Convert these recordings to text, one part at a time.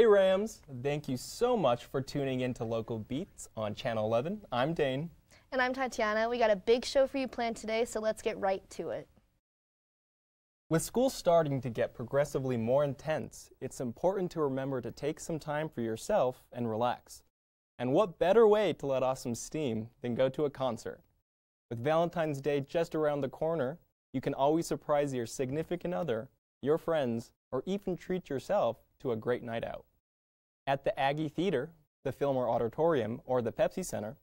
Hey Rams, thank you so much for tuning in to Local Beats on Channel 11. I'm Dane. And I'm Tatiana. We got a big show for you planned today, so let's get right to it. With school starting to get progressively more intense, it's important to remember to take some time for yourself and relax. And what better way to let off some steam than go to a concert? With Valentine's Day just around the corner, you can always surprise your significant other, your friends, or even treat yourself to a great night out. At the Aggie Theater, the Fillmore Auditorium, or the Pepsi Center.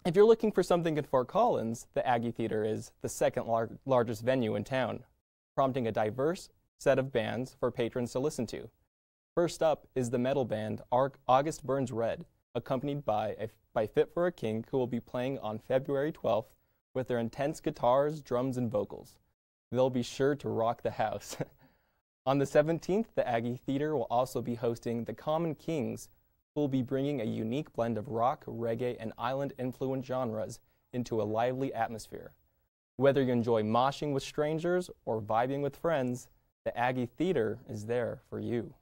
If you're looking for something in Fort Collins, the Aggie Theater is the second largest venue in town, prompting a diverse set of bands for patrons to listen to. First up is the metal band August Burns Red, accompanied by Fit for a King, who will be playing on February 12th with their intense guitars, drums, and vocals. They'll be sure to rock the house. On the 17th, the Aggie Theater will also be hosting the Common Kings, who will be bringing a unique blend of rock, reggae, and island-influenced genres into a lively atmosphere. Whether you enjoy moshing with strangers or vibing with friends, the Aggie Theater is there for you.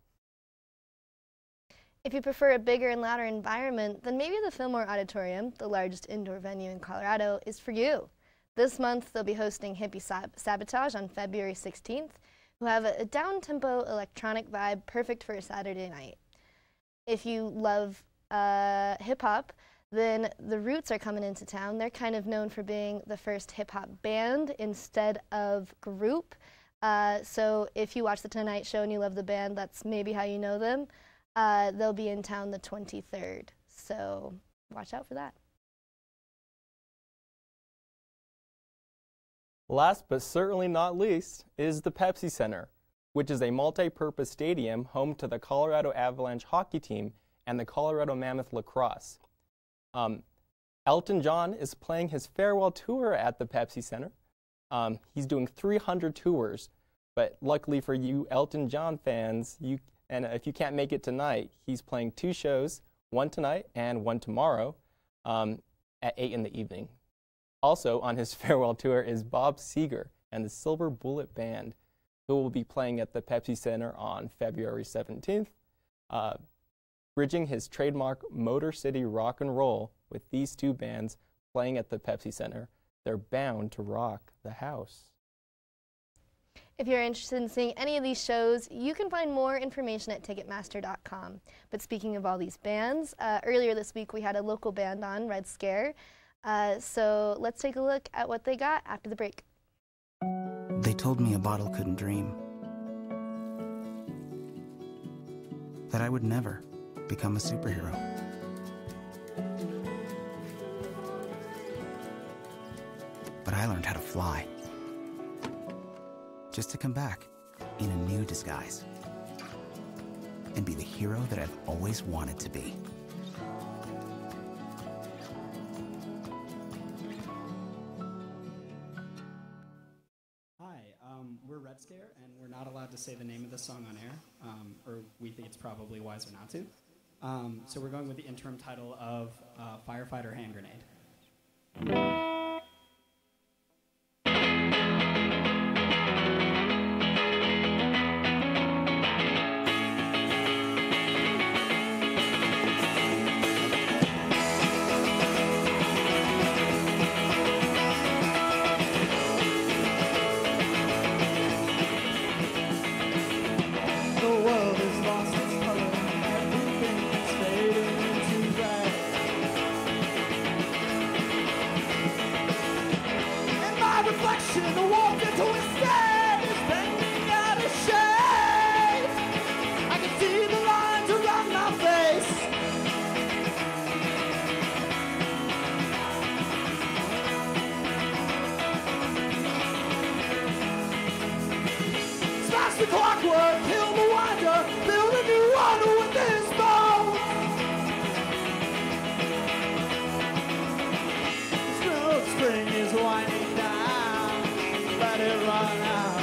If you prefer a bigger and louder environment, then maybe the Fillmore Auditorium, the largest indoor venue in Colorado, is for you. This month, they'll be hosting Hippie Sabotage on February 16th, who have a down-tempo electronic vibe perfect for a Saturday night. If you love hip-hop, then the Roots are coming into town. They're kind of known for being the first hip-hop band instead of group. So if you watch The Tonight Show and you love the band, that's maybe how you know them. They'll be in town the 23rd, so watch out for that. Last but certainly not least is the Pepsi Center, which is a multi-purpose stadium home to the Colorado Avalanche hockey team and the Colorado Mammoth lacrosse. Elton John is playing his farewell tour at the Pepsi Center. He's doing 300 tours, but luckily for you Elton John fans, if you can't make it tonight, he's playing 2 shows, one tonight and one tomorrow at 8 in the evening. Also on his farewell tour is Bob Seger and the Silver Bullet Band, who will be playing at the Pepsi Center on February 17th, bridging his trademark Motor City rock and roll with these 2 bands playing at the Pepsi Center. They're bound to rock the house. If you're interested in seeing any of these shows, you can find more information at Ticketmaster.com. But speaking of all these bands, earlier this week we had a local band on, Red Scare. So let's take a look at what they got after the break. They told me a bottle couldn't dream, that I would never become a superhero. But I learned how to fly, just to come back in a new disguise and be the hero that I've always wanted to be. We're Red Scare, and we're not allowed to say the name of the song on air, or we think it's probably wiser not to. So we're going with the interim title of Firefighter Hand Grenade. The clockwork, kill the winder, build a new one with this bone. Smell spring is winding down, let it run out.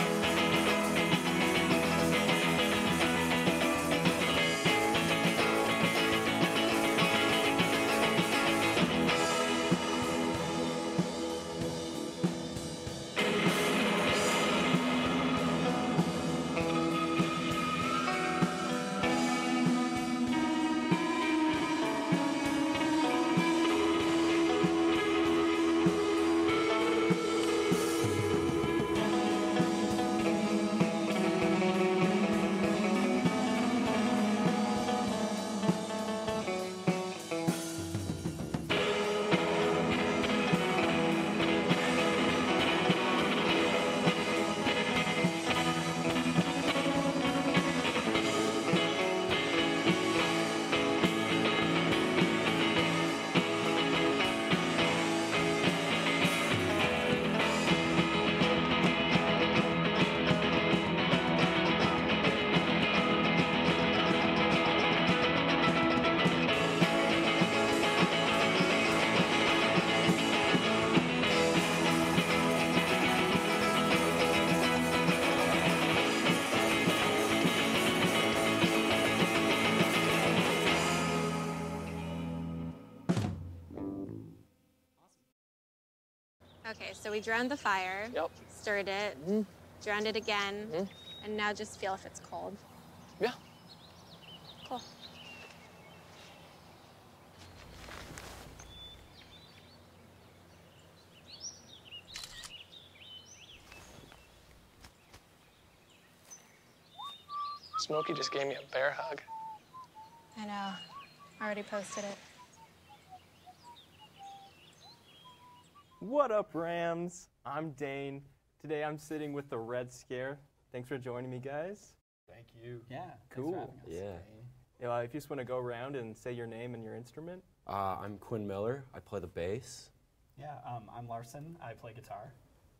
Okay, so we drowned the fire, stirred it, drowned it again, and now just feel if it's cold. Yeah. Cool. Smokey just gave me a bear hug. I know. I already posted it. What up, Rams? I'm Dane. Today I'm sitting with the Red Scare. Thanks for joining me, guys. Thank you. Yeah. Cool. If you just want to go around and say your name and your instrument. I'm Quinn Miller. I play the bass. Yeah. I'm Larson. I play guitar.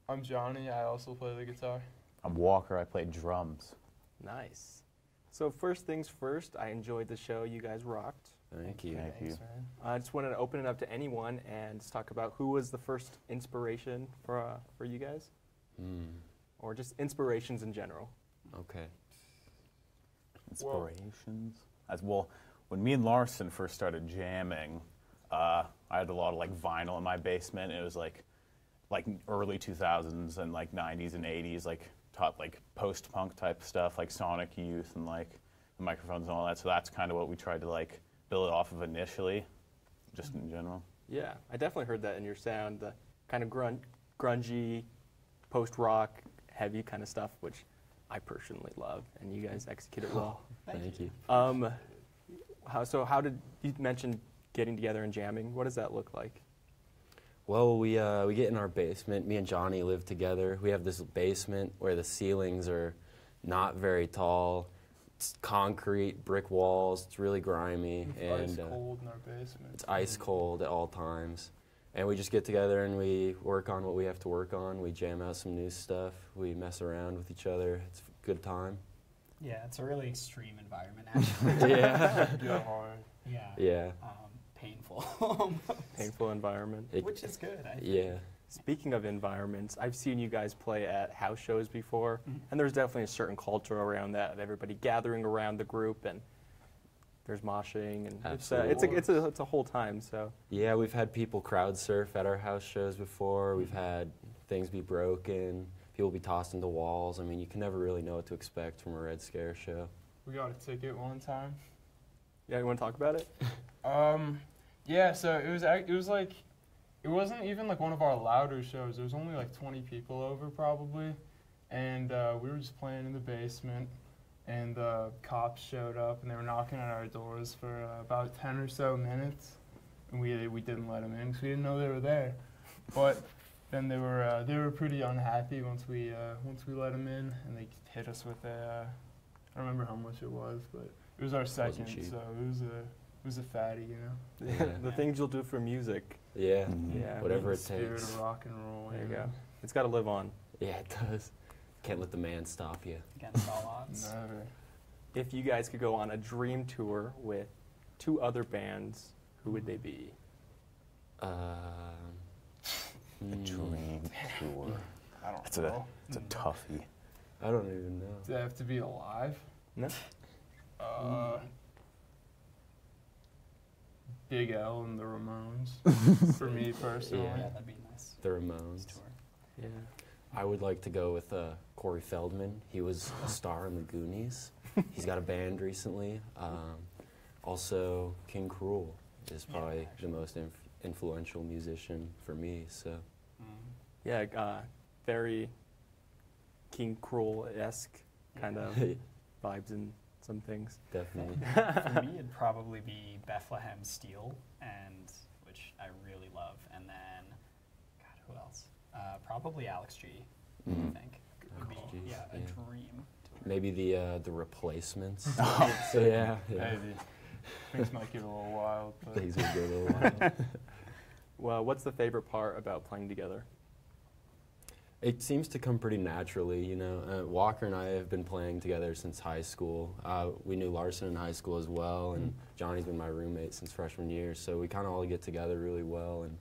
I'm Johnny. I also play the guitar. I'm Walker. I play drums. Nice. So first things first, I enjoyed the show. You guys rocked. Thank you. Thank you. I just wanted to open it up to anyone and just talk about who was the first inspiration for you guys, or just inspirations in general. Okay. Inspirations? As well, when me and Larson first started jamming, I had a lot of like vinyl in my basement. It was like early 2000s and like 90s and 80s, like post-punk type stuff, like Sonic Youth and like the microphones and all that. So that's kind of what we tried to like build it off of initially, just in general. Yeah, I definitely heard that in your sound, the kind of grungy, post-rock, heavy kind of stuff, which I personally love, and you guys executed well. Thank you. How did you mention getting together and jamming? What does that look like? Well, we get in our basement. Me and Johnny live together. We have this basement where the ceilings are not very tall. It's concrete, brick walls. It's really grimy. It's ice cold in our basement. It's ice cold at all times. And we just get together and we work on what we have to work on. We jam out some new stuff. We mess around with each other. It's a good time. Yeah, it's a really extreme environment, actually. Yeah. Hard. Yeah. Yeah. Painful. Painful environment. Which is good, I think. Yeah. Speaking of environments, I've seen you guys play at house shows before, and there's definitely a certain culture around that of everybody gathering around the group, and there's moshing, and it's a whole time. So yeah, we've had people crowd surf at our house shows before. We've had things be broken, people be tossed into walls. I mean, you can never really know what to expect from a Red Scare show. We got a ticket one time. Yeah, you want to talk about it? Yeah, so it wasn't even like one of our louder shows. There was only like 20 people over probably, and we were just playing in the basement, and the cops showed up and they were knocking at our doors for about 10 or so minutes, and we didn't let them in because we didn't know they were there. But then they were pretty unhappy once we let them in, and they hit us with I don't remember how much it was, but it was our second, so it was a fatty, you know. Yeah. The things you'll do for music. Yeah. Yeah. Whatever it Spirit takes. of rock and roll. There you go. It's got to live on. Yeah, it does. Can't let the man stop you. Against all odds. Never. If you guys could go on a dream tour with 2 other bands, who would they be? A dream tour. I don't know. It's a toughie. I don't even know. Do they have to be alive? No. Big L and the Ramones, for me personally. Yeah, that'd be nice. The Ramones. Yeah. I would like to go with Corey Feldman. He was a star in the Goonies. He's got a band recently. Also, King Cruel is probably the most influential musician for me. So. Yeah, very King Cruel-esque kind of vibes in some things. Definitely. For me, it'd probably be Bethlehem Steel, which I really love, and then, God, who else? Probably Alex G. I think would be a dream. Maybe the Replacements. Yeah. Maybe. Things might get a little wild. But Things would get a little wild. Well, what's the favorite part about playing together? It seems to come pretty naturally, you know. Walker and I have been playing together since high school. We knew Larson in high school as well, and Johnny's been my roommate since freshman year, so we kind of all get together really well, and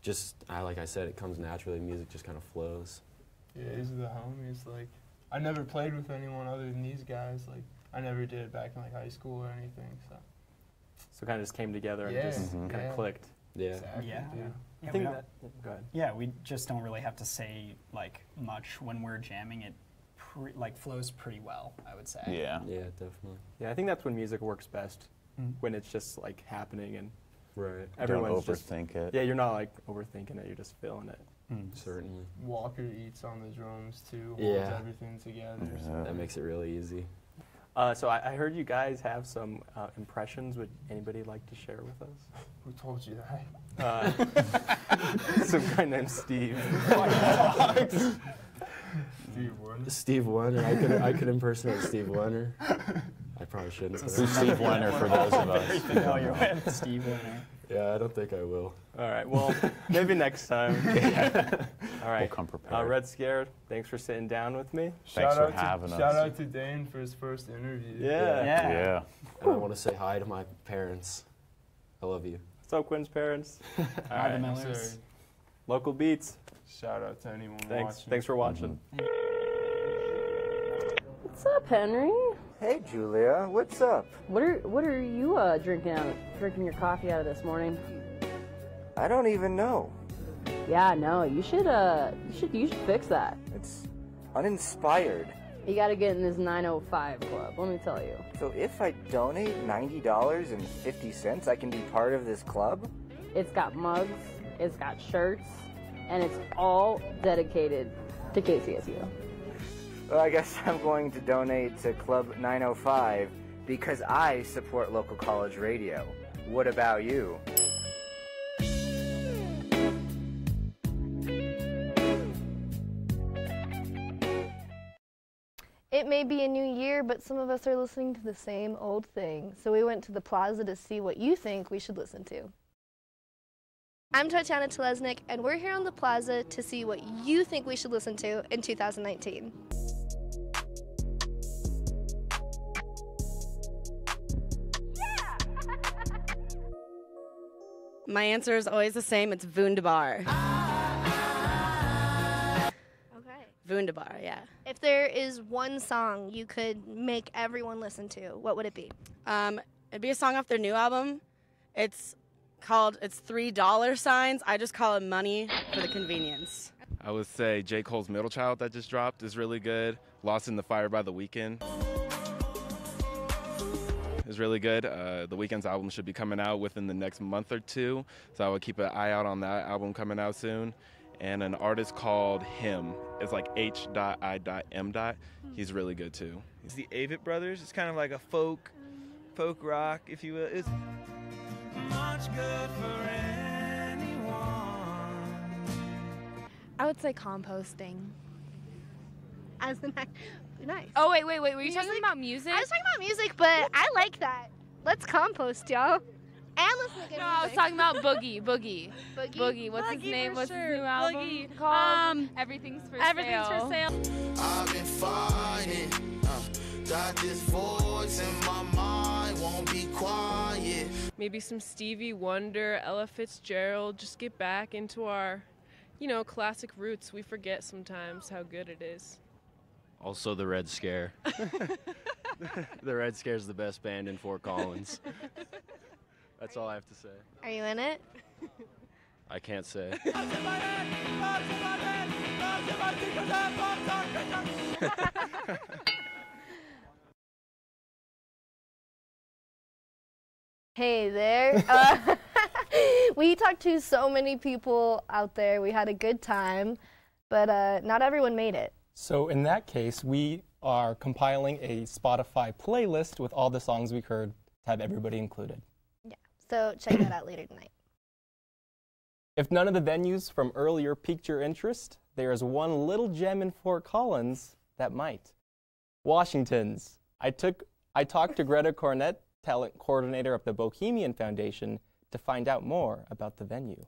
just, like I said, it comes naturally. Music just kind of flows. Yeah, these are the homies. Like, I never played with anyone other than these guys. Like, I never did back in like high school or anything. So kind of just came together and just kind of clicked. Yeah. Exactly, Yeah. Yeah, I think that. Go ahead. Yeah, we just don't really have to say like much when we're jamming. It flows pretty well, I would say. Yeah. Yeah, definitely. Yeah, I think that's when music works best, when it's just like happening and Right. everyone's Don't overthink it. Yeah, you're not like overthinking it. You're just feeling it. Certainly. Walker eats on the drums too, holds Yeah. everything together. That makes it really easy. So I heard you guys have some impressions. Would anybody like to share with us? Who told you that? Some guy named Steve. Steve Warner. Steve Warner. I could impersonate Steve Warner. I probably shouldn't. Who's Steve Warner for those of us? Very familiar with Steve Warner. Yeah, I don't think I will. All right. Well, maybe next time. All right. We'll come prepared. Red Scare, thanks for sitting down with me. Thanks for having us. Shout out to Dane for his first interview. Yeah. And I want to say hi to my parents. I love you. What's up, Quinn's parents? All Hi, the right. Millers. Local Beats. Shout out to anyone Thanks. watching. Thanks for watching. What's up, Henry? Hey, Julia. What's up? What are you drinking your coffee out of this morning? I don't even know. Yeah, no, you should fix that. It's uninspired. You gotta get in this 905 club, let me tell you. So if I donate $90.50, I can be part of this club? It's got mugs, it's got shirts, and it's all dedicated to KCSU. Well, I guess I'm going to donate to Club 905 because I support local college radio. What about you? It may be a new year, but some of us are listening to the same old thing. So we went to the Plaza to see what you think we should listen to. I'm Tatiana Telesnik, and we're here on the Plaza to see what you think we should listen to in 2019. My answer is always the same. It's Wunderbar. Okay. Wunderbar, yeah. If there is one song you could make everyone listen to, what would it be? It'd be a song off their new album. It's $3 signs. I just call it money for the convenience. I would say J. Cole's Middle Child that just dropped is really good. Lost in the Fire by The Weeknd is really good. The Weeknd's album should be coming out within the next month or two, so I would keep an eye out on that album coming out soon. And an artist called Him. It's like H.I.M. He's really good too. It's the Avett Brothers. It's kind of like a folk rock, if you will. It's much good for anyone. I would say composting. As the nice. Oh, wait. Were you talking about music? I was talking about music, but I like that. Let's compost, y'all. And listen to good No, music. I was talking about Boogie. Boogie? What's his name? What's his sure. new album Boogie. called? Everything's for Everything's Sale. for sale. I've been fighting. Got this voice in my mind, won't be quiet. Maybe some Stevie Wonder, Ella Fitzgerald, just get back into our, classic roots. We forget sometimes how good it is. Also the Red Scare. The Red Scare is the best band in Fort Collins. That's all I have to say. Are you in it? I can't say. Hey there. We talked to so many people out there. We had a good time, but not everyone made it. So in that case, we are compiling a Spotify playlist with all the songs we heard to have everybody included. Yeah, so check that out later tonight. If none of the venues from earlier piqued your interest, there is one little gem in Fort Collins that might. Washington's. I talked to Greta Cornett, talent coordinator of the Bohemian Foundation, to find out more about the venue.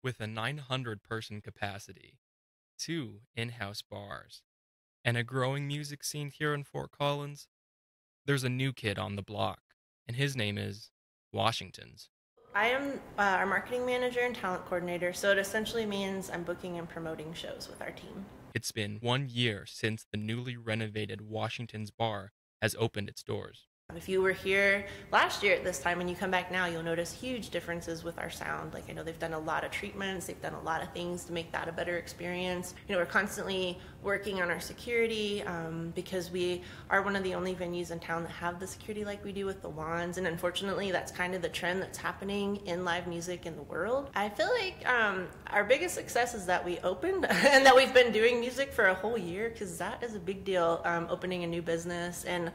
With a 900-person capacity, 2 in-house bars, and a growing music scene here in Fort Collins, there's a new kid on the block, and his name is Washington's. I am our marketing manager and talent coordinator, so it essentially means I'm booking and promoting shows with our team. It's been 1 year since the newly renovated Washington's Bar has opened its doors. If you were here last year at this time and you come back now, you'll notice huge differences with our sound. Like, I know they've done a lot of treatments, they've done a lot of things to make that a better experience. You know, we're constantly working on our security because we are one of the only venues in town that have the security like we do with the wands. And unfortunately, that's kind of the trend that's happening in live music in the world. I feel like our biggest success is that we opened and that we've been doing music for a whole year, because that is a big deal, opening a new business and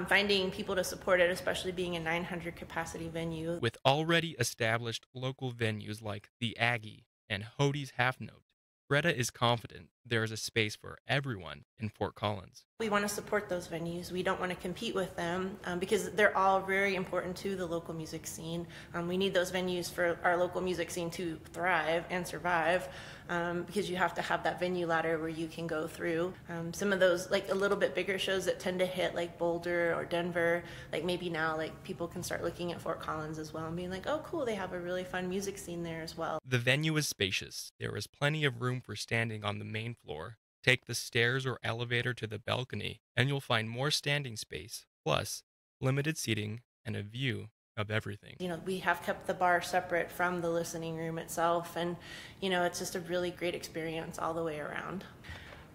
finding people to support it, especially being a 900 capacity venue. With already established local venues like the Aggie and Hodie's Half Note, Greta is confident there is a space for everyone in Fort Collins. We want to support those venues. We don't want to compete with them because they're all very important to the local music scene. We need those venues for our local music scene to thrive and survive because you have to have that venue ladder where you can go through. Some of those, like a little bit bigger shows that tend to hit like Boulder or Denver, like maybe now like people can start looking at Fort Collins as well and being like, oh cool, they have a really fun music scene there as well. The venue is spacious. There is plenty of room for standing on the main floor. Take the stairs or elevator to the balcony, and you'll find more standing space, plus limited seating and a view of everything. You know, we have kept the bar separate from the listening room itself, and, you know, it's just a really great experience all the way around.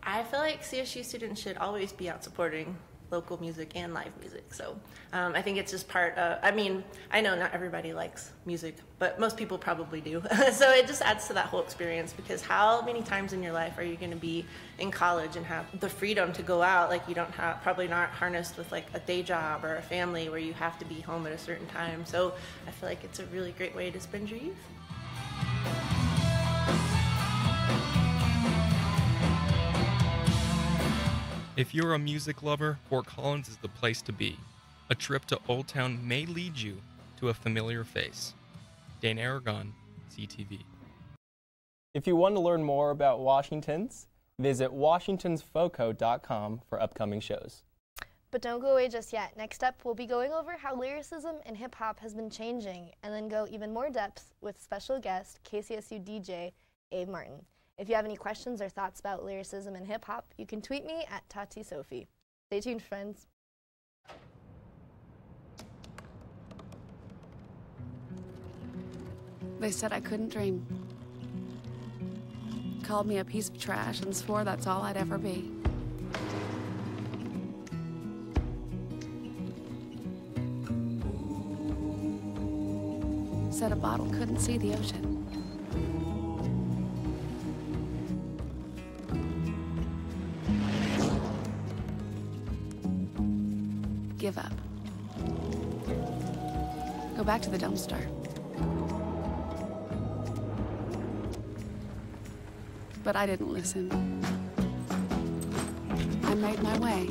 I feel like CSU students should always be out supporting local music and live music. So I think it's just part of, I mean, I know not everybody likes music, but most people probably do. So it just adds to that whole experience, because how many times in your life are you going to be in college and have the freedom to go out? Like, you don't have, probably not harnessed with like a day job or a family where you have to be home at a certain time. So I feel like it's a really great way to spend your youth. If you're a music lover, Fort Collins is the place to be. A trip to Old Town may lead you to a familiar face. Dane Aragon, CTV. If you want to learn more about Washington's, visit washingtonsfoco.com for upcoming shows. But don't go away just yet. Next up, we'll be going over how lyricism and hip-hop has been changing, and then go even more depth with special guest KCSU DJ Abe Martin. If you have any questions or thoughts about lyricism and hip-hop, you can tweet me at Tati Sophie. Stay tuned, friends. They said I couldn't dream. Called me a piece of trash and swore that's all I'd ever be. Said a bottle couldn't see the ocean. Give up. Go back to the dumpster. But I didn't listen. I made my way.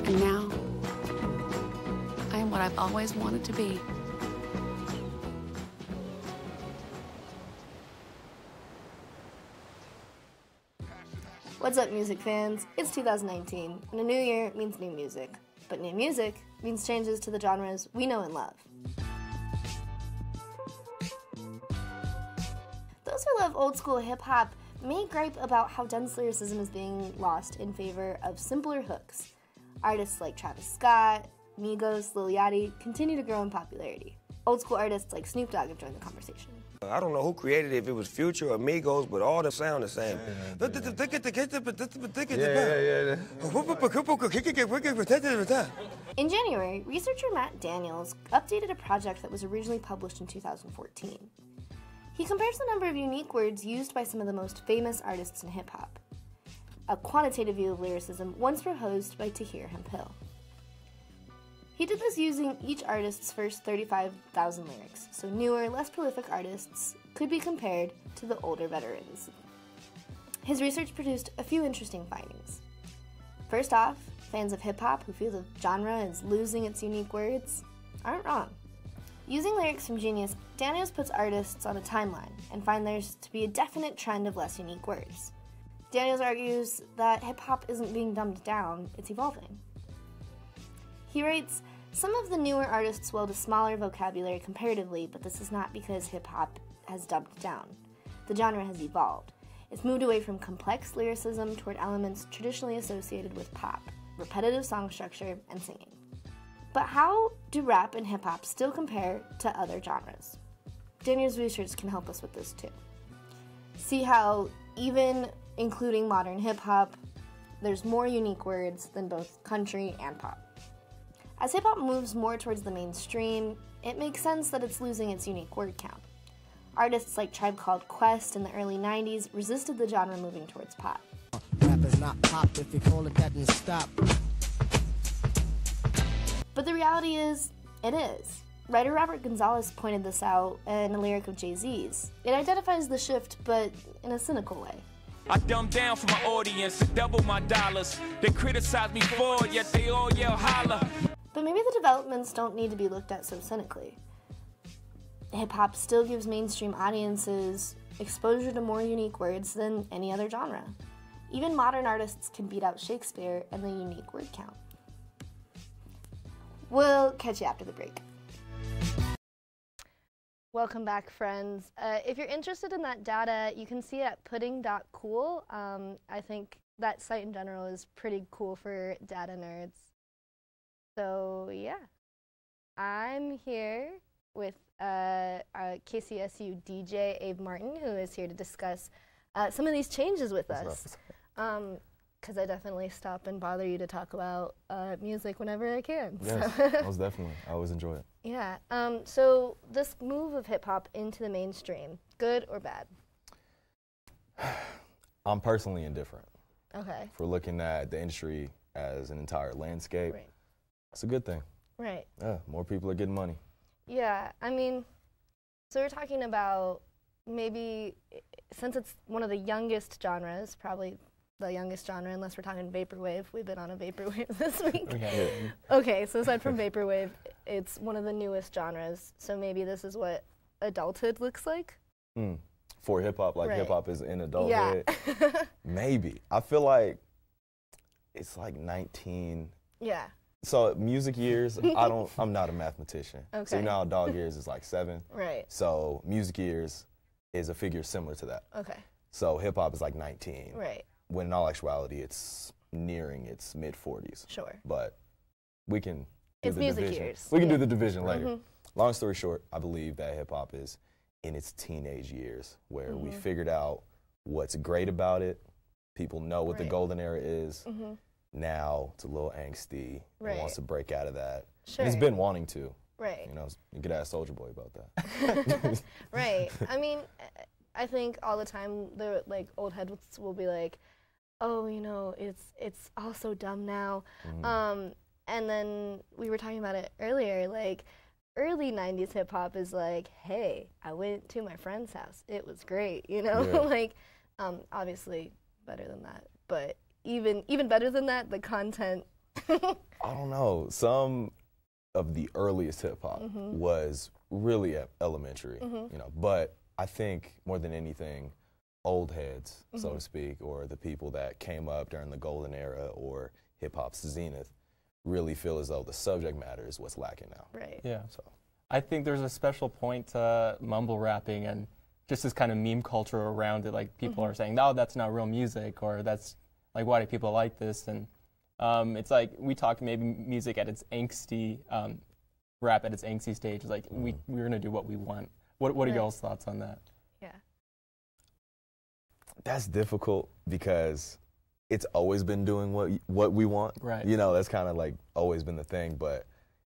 And now, I am what I've always wanted to be. What's up, music fans? It's 2019, and a new year means new music. But new music means changes to the genres we know and love. Those who love old school hip-hop may gripe about how dense lyricism is being lost in favor of simpler hooks. Artists like Travis Scott, Migos, Lil Yachty continue to grow in popularity. Old school artists like Snoop Dogg have joined the conversation. I don't know who created it, if it was Future or Migos, but all them sound the same. In January, researcher Matt Daniels updated a project that was originally published in 2014. He compares the number of unique words used by some of the most famous artists in hip-hop. A quantitative view of lyricism once proposed by Tahir Hemphill. He did this using each artist's first 35,000 lyrics, so newer, less prolific artists could be compared to the older veterans. His research produced a few interesting findings. First off, fans of hip-hop who feel the genre is losing its unique words aren't wrong. Using lyrics from Genius, Daniels puts artists on a timeline and finds there's to be a definite trend of less unique words. Daniels argues that hip-hop isn't being dumbed down, it's evolving. He writes, some of the newer artists wield a smaller vocabulary comparatively, but this is not because hip-hop has dumbed down. The genre has evolved. It's moved away from complex lyricism toward elements traditionally associated with pop, repetitive song structure, and singing. But how do rap and hip-hop still compare to other genres? Daniel's research can help us with this too. See how, even including modern hip-hop, there's more unique words than both country and pop. As hip-hop moves more towards the mainstream, it makes sense that it's losing its unique word count. Artists like Tribe Called Quest in the early 90s resisted the genre moving towards pop. Rap is not pop, if you call it that, then stop. But the reality is, it is. Writer Robert Gonzalez pointed this out in a lyric of Jay-Z's. It identifies the shift, but in a cynical way. I dumb down for my audience, double my dollars. They criticize me for it, yet they all yell holla. But maybe the developments don't need to be looked at so cynically. Hip-hop still gives mainstream audiences exposure to more unique words than any other genre. Even modern artists can beat out Shakespeare and the unique word count. We'll catch you after the break. Welcome back, friends. If you're interested in that data, you can see it at pudding.cool. I think that site in general is pretty cool for data nerds. So yeah, I'm here with our KCSU DJ, Abe Martin, who is here to discuss some of these changes with us. Because I definitely stop and bother you to talk about music whenever I can. Yes, so. most definitely. I always enjoy it. Yeah. So this move of hip-hop into the mainstream, good or bad? I'm personally indifferent. Okay. If we're looking at the industry as an entire landscape, right. It's a good thing. Right. Yeah, more people are getting money. Yeah, I mean, so we're talking about maybe, since it's one of the youngest genres, probably the youngest genre, unless we're talking vaporwave. We've been on a vaporwave this week. Okay. Okay, so aside from vaporwave, it's one of the newest genres. So maybe this is what adulthood looks like? For hip-hop, like Right. hip-hop is in adulthood? Yeah. Maybe. I feel like it's like 19. Yeah. So music years, I'm not a mathematician. Okay. So you know how dog years is like 7? Right. So music years is a figure similar to that. Okay. So hip-hop is like 19. Right. When in all actuality, it's nearing its mid-40s. Sure. But we can do It's the music division. years. We can Yeah. do the division later. Mhm. Long story short, I believe that hip-hop is in its teenage years where we figured out what's great about it. People know what the Right. golden era is. Mhm. Now it's a little angsty Right. and wants to break out of that. Sure. And it's been wanting to. Right. You know, you could ask Soulja Boy about that. Right. I mean, I think all the time the like old heads will be like, "Oh, you know, it's all so dumb now." And then we were talking about it earlier, like early 90s hip hop is like, "Hey, I went to my friend's house. It was great." You know? Yeah. Like obviously better than that, but even better than that, the content. I don't know. Some of the earliest hip hop was really elementary, you know. But I think more than anything, old heads, so to speak, or the people that came up during the golden era or hip hop's zenith, really feel as though the subject matter is what's lacking now. Right. Yeah. So I think there's a special point to mumble rapping and just this kind of meme culture around it. Like people are saying, "No, that's not real music," or "That's like, why do people like this?" And it's like we talk maybe music at its angsty, rap at its angsty stage. Like we're gonna do what we want. What are Right. y'all's thoughts on that? Yeah. that's difficult because it's always been doing what we want. Right. You know, that's kind of like always been the thing. But,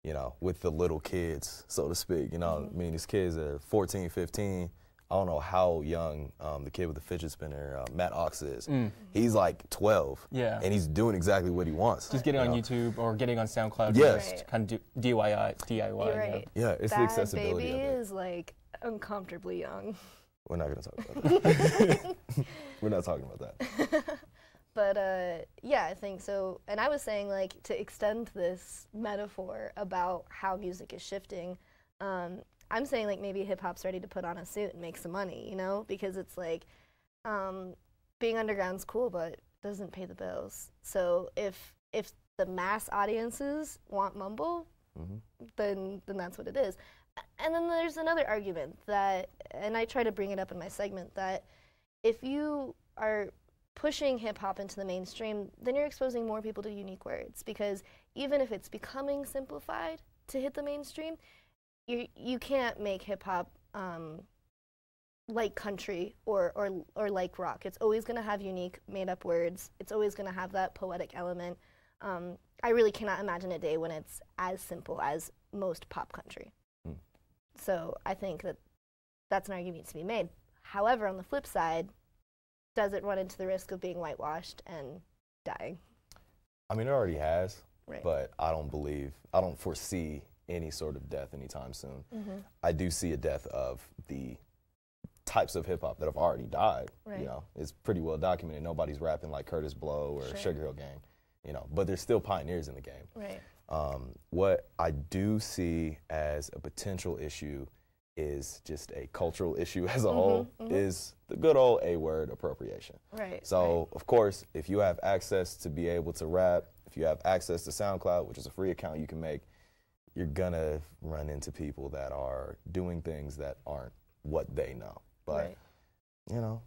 you know, with the little kids, so to speak, you know, I mean, these kids are 14, 15. I don't know how young the kid with the fidget spinner, Matt Ox, is. He's like 12. Yeah. And he's doing exactly what he wants. Just getting on know? YouTube or getting on SoundCloud. Yes. Just kind of DIY. You're right. Yeah, it's the That accessibility baby of it. is like uncomfortably young. We're not going to talk about that. We're not talking about that. But yeah, I think so. And I was saying, like, to extend this metaphor about how music is shifting, I'm saying, like, maybe hip-hop's ready to put on a suit and make some money, you know? Because it's like, being underground's cool, but it doesn't pay the bills. So if the mass audiences want mumble, then that's what it is. And then there's another argument that, and I try to bring it up in my segment, that if you are pushing hip-hop into the mainstream, then you're exposing more people to unique words, because even if it's becoming simplified to hit the mainstream, you can't make hip-hop like country or like rock. It's always going to have unique made-up words. It's always going to have that poetic element. I really cannot imagine a day when it's as simple as most pop country. So I think that that's an argument to be made. However, on the flip side, does it run into the risk of being whitewashed and dying? I mean, it already has, right. But I don't foresee any sort of death anytime soon. I do see a death of the types of hip hop that have already died. Right. You know, it's pretty well documented. Nobody's rapping like Curtis Blow or Sure. Sugar Hill Gang, you know, but they're still pioneers in the game. Right. What I do see as a potential issue is just a cultural issue as a whole, is the good old A-word appropriation. Right. So, of course, if you have access to be able to rap, if you have access to SoundCloud, which is a free account you can make, you're gonna run into people that are doing things that aren't what they know. But, you know,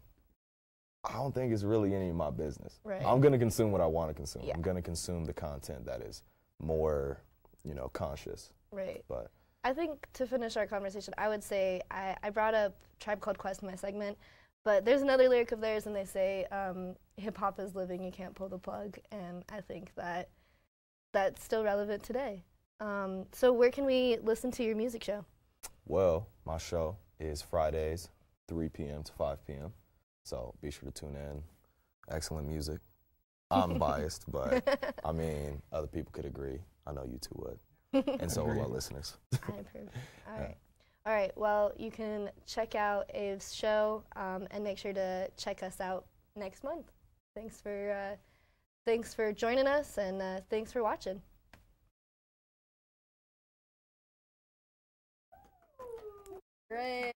I don't think it's really any of my business. Right. I'm gonna consume what I wanna consume. Yeah. I'm gonna consume the content that is more, you know, conscious. Right. But I think to finish our conversation, I would say I brought up Tribe Called Quest in my segment, but there's another lyric of theirs, and they say, hip-hop is living, you can't pull the plug, and I think that that's still relevant today. So where can we listen to your music show? Well, my show is Fridays, 3 p.m. to 5 p.m., so be sure to tune in. Excellent music. I'm biased, but I mean, other people could agree. I know you two would. And so will our listeners. I approve. All right. All right. Well, you can check out Ave's show and make sure to check us out next month. Thanks for joining us, and thanks for watching. Great.